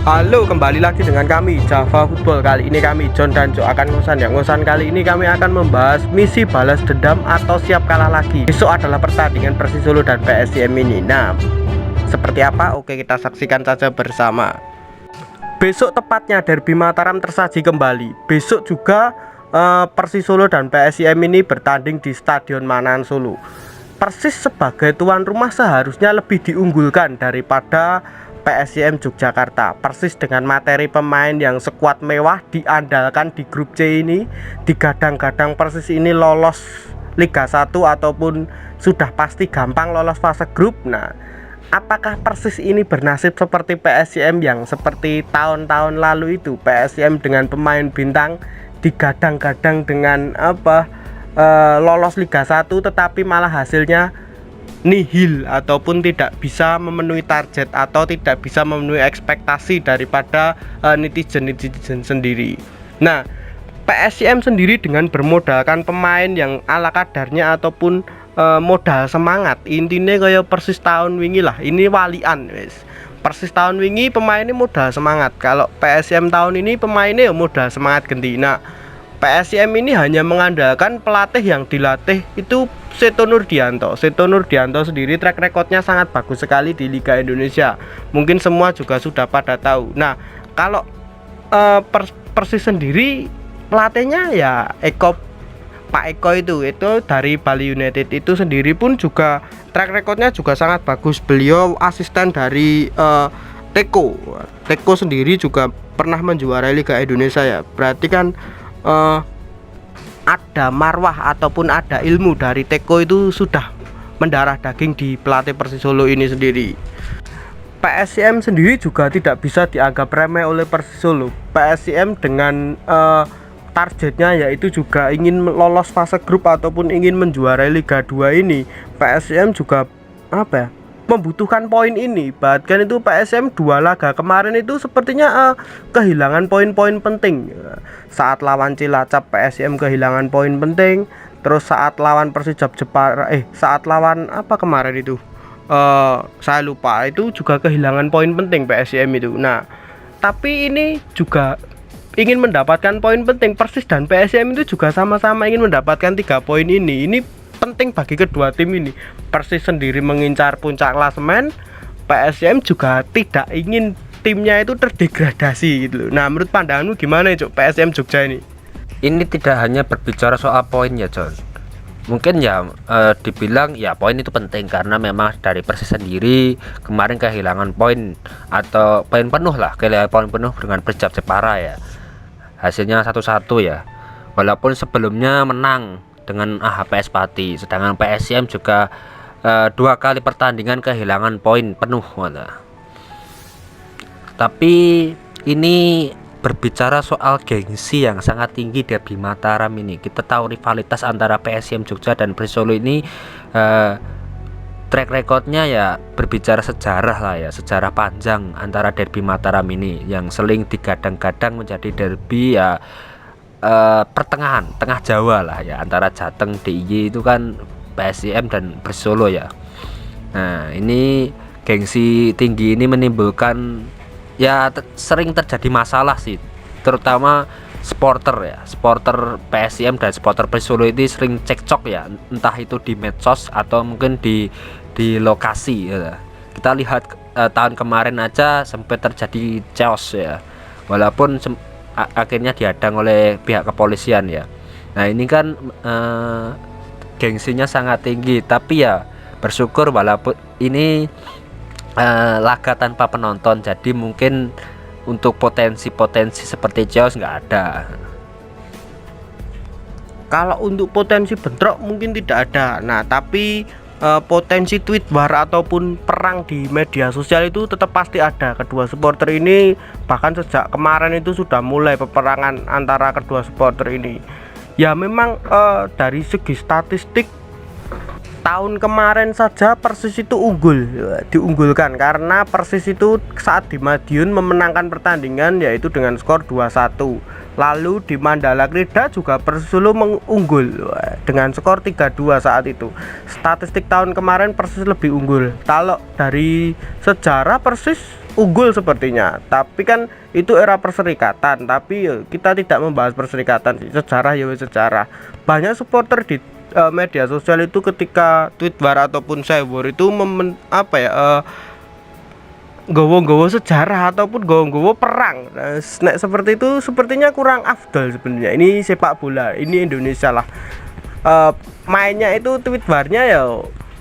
Halo, kembali lagi dengan kami Java Football. Kali ini kami John dan Jo akan ngosan ya. Ngosan kali ini kami akan membahas misi balas dendam atau siap kalah lagi. Besok adalah pertandingan Persis Solo dan PSIM ini. Nah, seperti apa? Oke, kita saksikan saja bersama. Besok tepatnya derby Mataram tersaji kembali. Besok juga Persis Solo dan PSIM ini bertanding di Stadion Manahan Solo. Persis sebagai tuan rumah seharusnya lebih diunggulkan daripada PSIM Yogyakarta. Persis dengan materi pemain yang sekuat mewah diandalkan di grup C ini, digadang-gadang Persis ini lolos Liga 1 ataupun sudah pasti gampang lolos fase grup. Nah, apakah Persis ini bernasib seperti PSIM yang seperti tahun-tahun lalu itu? PSIM dengan pemain bintang digadang-gadang dengan lolos Liga 1 tetapi malah hasilnya nihil ataupun tidak bisa memenuhi target atau tidak bisa memenuhi ekspektasi daripada netizen sendiri. Nah, PSIM sendiri dengan bermodalkan pemain yang ala kadarnya ataupun modal semangat, intinya kayak Persis tahun wingi lah, ini walian wes. Persis tahun wingi pemainnya modal semangat, kalau PSIM tahun ini pemainnya modal semangat ganti. Nah, PSIM ini hanya mengandalkan pelatih yang dilatih itu Seto Nurdianto. Seto Nurdianto sendiri track recordnya sangat bagus sekali di Liga Indonesia. Mungkin semua juga sudah pada tahu. Nah, kalau Persis sendiri pelatihnya ya Pak Eko itu dari Bali United itu sendiri pun juga track recordnya juga sangat bagus. Beliau asisten dari Teko. Teko sendiri juga pernah menjuarai Liga Indonesia ya. Berarti kan ada marwah ataupun ada ilmu dari Teko itu sudah mendarah daging di pelatih Persis Solo ini sendiri. PSIM sendiri juga tidak bisa dianggap remeh oleh Persis Solo. PSIM dengan targetnya yaitu juga ingin lolos fase grup ataupun ingin menjuarai Liga 2 ini. PSIM juga membutuhkan poin ini. Bahkan itu PSM 2 laga kemarin itu sepertinya kehilangan poin-poin penting. Saat lawan Cilacap PSM kehilangan poin penting. Terus saat lawan Persijap Jepara saat lawan apa kemarin itu saya lupa, itu juga kehilangan poin penting PSM itu. Nah, tapi ini juga ingin mendapatkan poin penting. Persis dan PSM itu juga sama-sama ingin mendapatkan 3 poin ini. Ini penting bagi kedua tim ini. Persis sendiri mengincar puncak klasemen, PSM juga tidak ingin timnya itu terdegradasi gitu. Nah, menurut pandanganmu gimana Cok, PSM Jogja ini? Ini tidak hanya berbicara soal poin ya John. Mungkin ya dibilang ya poin itu penting karena memang dari Persis sendiri kemarin kehilangan poin atau poin penuh lah, kehilangan poin penuh dengan Persijap Jepara ya. Hasilnya 1-1 ya. Walaupun sebelumnya menang dengan AHPS Pati, sedangkan PSIM juga 2 kali pertandingan kehilangan poin penuh. Tapi ini berbicara soal gengsi yang sangat tinggi derby Mataram ini. Kita tahu rivalitas antara PSIM Jogja dan Persis Solo ini track recordnya ya berbicara sejarah lah ya, sejarah panjang antara derby Mataram ini yang sering digadang-gadang menjadi derby ya pertengahan tengah Jawa lah ya, antara Jateng DIY itu kan PSIM dan Persis Solo ya. Nah, ini gengsi tinggi ini menimbulkan ya sering terjadi masalah sih, terutama supporter ya, supporter PSIM dan supporter Persis Solo ini sering cekcok ya, entah itu di medsos atau mungkin di lokasi ya. Kita lihat tahun kemarin aja sampai terjadi chaos ya, walaupun akhirnya dihadang oleh pihak kepolisian ya. Nah, ini kan gengsinya sangat tinggi, tapi ya bersyukur walaupun ini laga tanpa penonton, jadi mungkin untuk potensi-potensi seperti chaos nggak ada. Kalau untuk potensi bentrok mungkin tidak ada. Nah, tapi potensi tweet war ataupun perang di media sosial itu tetap pasti ada. Kedua supporter ini bahkan sejak kemarin itu sudah mulai peperangan antara kedua supporter ini. Ya memang dari segi statistik tahun kemarin saja Persis itu diunggulkan karena Persis itu saat di Madiun memenangkan pertandingan yaitu dengan skor 2-1. Lalu di Mandala Krida juga Persis Solo mengunggul dengan skor 3-2 saat itu. Statistik tahun kemarin Persis lebih unggul. Kalau dari sejarah Persis unggul sepertinya. Tapi kan itu era perserikatan, tapi kita tidak membahas perserikatan sih. Sejarah ya sejarah. Banyak supporter di media sosial itu ketika tweet war ataupun sewor itu gowo-gowo sejarah ataupun gowo-gowo perang. Nah, nek seperti itu sepertinya kurang afdol sebenarnya. Ini sepak bola, ini Indonesia lah. Mainnya itu tweet warnya ya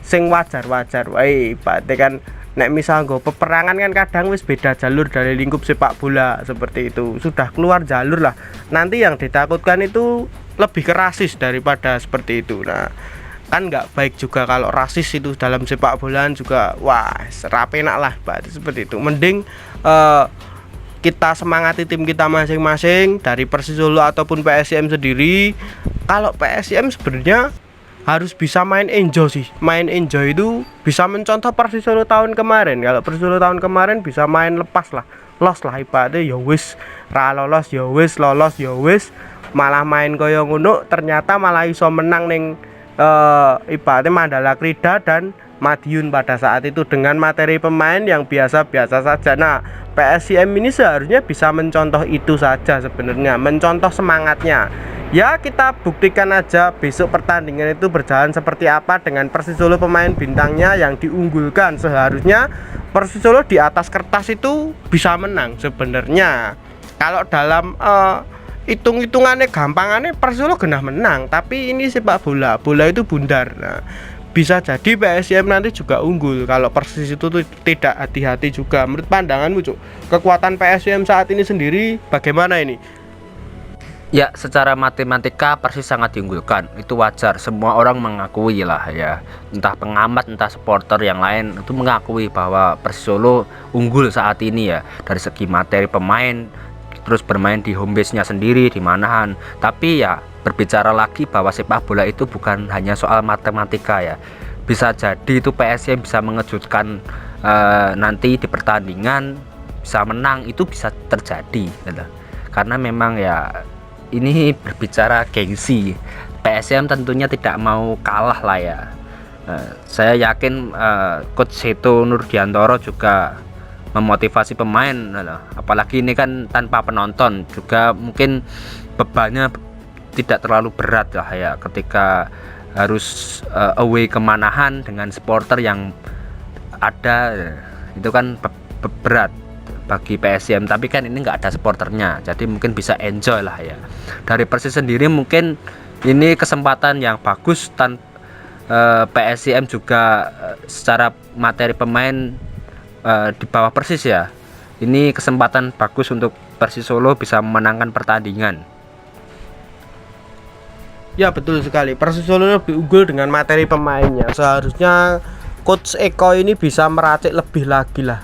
sing wajar-wajar wae. Berarti kan nek misal go peperangan kan kadang wis beda jalur dari lingkup sepak bola seperti itu. Sudah keluar jalur lah. Nanti yang ditakutkan itu lebih ke rasis daripada seperti itu. Nah, kan nggak baik juga kalau rasis itu dalam sepak bolaan juga. Wah, serapenak lah berarti seperti itu. Mending kita semangati tim kita masing-masing dari Persis Solo ataupun PSIM sendiri. Kalau PSIM sebenarnya harus bisa main enjoy sih. Main enjoy itu bisa mencontoh Persis Solo tahun kemarin. Kalau Persis Solo tahun kemarin bisa main lepas lah, los lah ibaratnya ya wis ra lolos ya wis, lolos ya wis, malah main koyo ngono ternyata malah iso menang ning ibaratnya Mandala Krida dan Madiun pada saat itu dengan materi pemain yang biasa-biasa saja. Nah, PSIM ini seharusnya bisa mencontoh itu saja sebenarnya, mencontoh semangatnya. Ya kita buktikan aja besok pertandingan itu berjalan seperti apa dengan Persis Solo pemain bintangnya yang diunggulkan. Seharusnya Persis Solo di atas kertas itu bisa menang sebenarnya. Kalau dalam hitung-hitungannya gampangannya Persis Solo genah menang, tapi ini sepak bola, bola itu bundar. Nah, bisa jadi PSIM nanti juga unggul kalau Persis itu tidak hati-hati juga. Menurut pandanganmu Cuk, kekuatan PSIM saat ini sendiri bagaimana ini? Ya, secara matematika Persis sangat diunggulkan. Itu wajar, semua orang mengakui lah ya. Entah pengamat, entah supporter yang lain itu mengakui bahwa Persis Solo unggul saat ini ya. Dari segi materi pemain, terus bermain di home base-nya sendiri di Manahan. Tapi ya berbicara lagi bahwa sepak bola itu bukan hanya soal matematika ya. Bisa jadi itu PSM bisa mengejutkan nanti di pertandingan, bisa menang, itu bisa terjadi gitu. Karena memang ya ini berbicara gengsi. PSM tentunya tidak mau kalah lah ya. Saya yakin Coach Seto Nurdiantoro juga memotivasi pemain, apalagi ini kan tanpa penonton, juga mungkin bebannya tidak terlalu berat lah ya ketika harus away ke Manahan dengan supporter yang ada, itu kan berat bagi PSM. Tapi kan ini nggak ada supporternya, jadi mungkin bisa enjoy lah ya. Dari Persis sendiri mungkin ini kesempatan yang bagus, PSM juga secara materi pemain di bawah Persis ya. Ini kesempatan bagus untuk Persis Solo bisa memenangkan pertandingan. Ya betul sekali, Persis Solo lebih unggul dengan materi pemainnya. Seharusnya Coach Eko ini bisa meracik lebih lagi lah.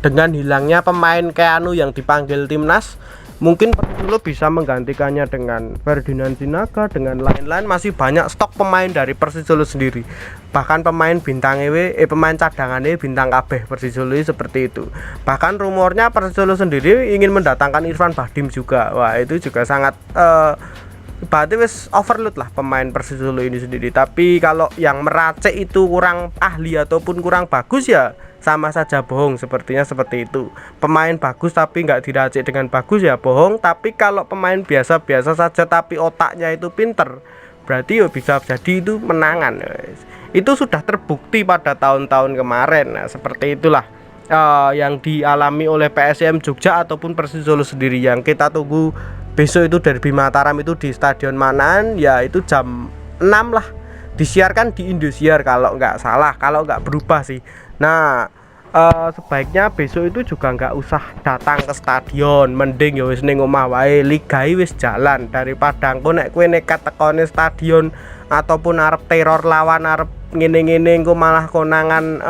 Dengan hilangnya pemain Keanu yang dipanggil timnas, mungkin Persis Solo bisa menggantikannya dengan Ferdinand Sinaga, dengan lain-lain. Masih banyak stok pemain dari Persis Solo sendiri. Bahkan pemain bintang pemain cadangan bintang kabeh Persis Solo seperti itu. Bahkan rumornya Persis Solo sendiri ingin mendatangkan Irfan Bahdim juga. Wah, itu juga sangat berarti wis overload lah pemain Persis Solo ini sendiri. Tapi kalau yang meracik itu kurang ahli ataupun kurang bagus ya sama saja bohong, sepertinya seperti itu. Pemain bagus tapi nggak diracik dengan bagus ya bohong. Tapi kalau pemain biasa-biasa saja tapi otaknya itu pinter, berarti ya bisa jadi itu menangan. Itu sudah terbukti pada tahun-tahun kemarin. Nah, seperti itulah yang dialami oleh PSM Jogja ataupun Persis Solo sendiri. Yang kita tunggu besok itu derby Mataram itu di Stadion Manahan, ya itu jam 6 lah, disiarkan di Indosiar kalau nggak salah, kalau nggak berubah sih. Nah, sebaiknya besok itu juga nggak usah datang ke stadion, mending ya wis ning omah wae, ligai wis jalan, daripada engko nek kowe nekat tekone stadion ataupun arep teror lawan, arep ngene-ngene engko malah konangan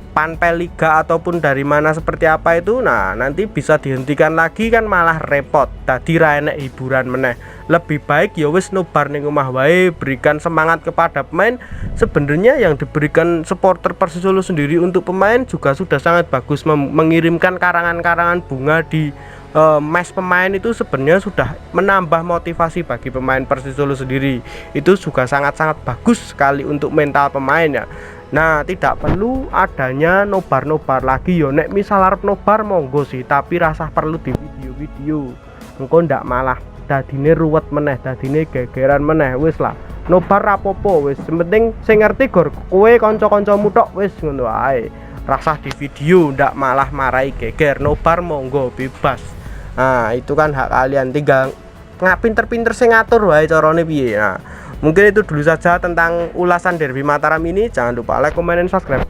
panpel liga ataupun dari mana seperti apa itu. Nah, nanti bisa dihentikan lagi kan malah repot. Tadi ra enek hiburan meneh. Lebih baik ya wis nobar ning omah wae, berikan semangat kepada pemain. Sebenarnya yang diberikan supporter Persis Solo sendiri untuk pemain juga sudah sangat bagus, mengirimkan karangan-karangan bunga di mes pemain itu sebenarnya sudah menambah motivasi bagi pemain Persis Solo sendiri. Itu juga sangat-sangat bagus sekali untuk mental pemain ya. Nah, tidak perlu adanya nobar-nobar lagi yo. Nek misal arep nobar monggo sih, tapi rasah perlu di video-video. Engko ndak malah dadine ruwet meneh, dadine gegeran meneh. Wis lah, nobar rapopo wis. Penting sing ngerti gor kowe kanca-kancamu tok wis ngono ae. Rasah di video ndak malah marai geger. Nobar monggo bebas. Nah, itu kan hak kalian, tinggal pinter-pinter sing ngatur wae carane piye. Nah, mungkin itu dulu saja tentang ulasan Derby Mataram ini. Jangan lupa like, comment, dan subscribe.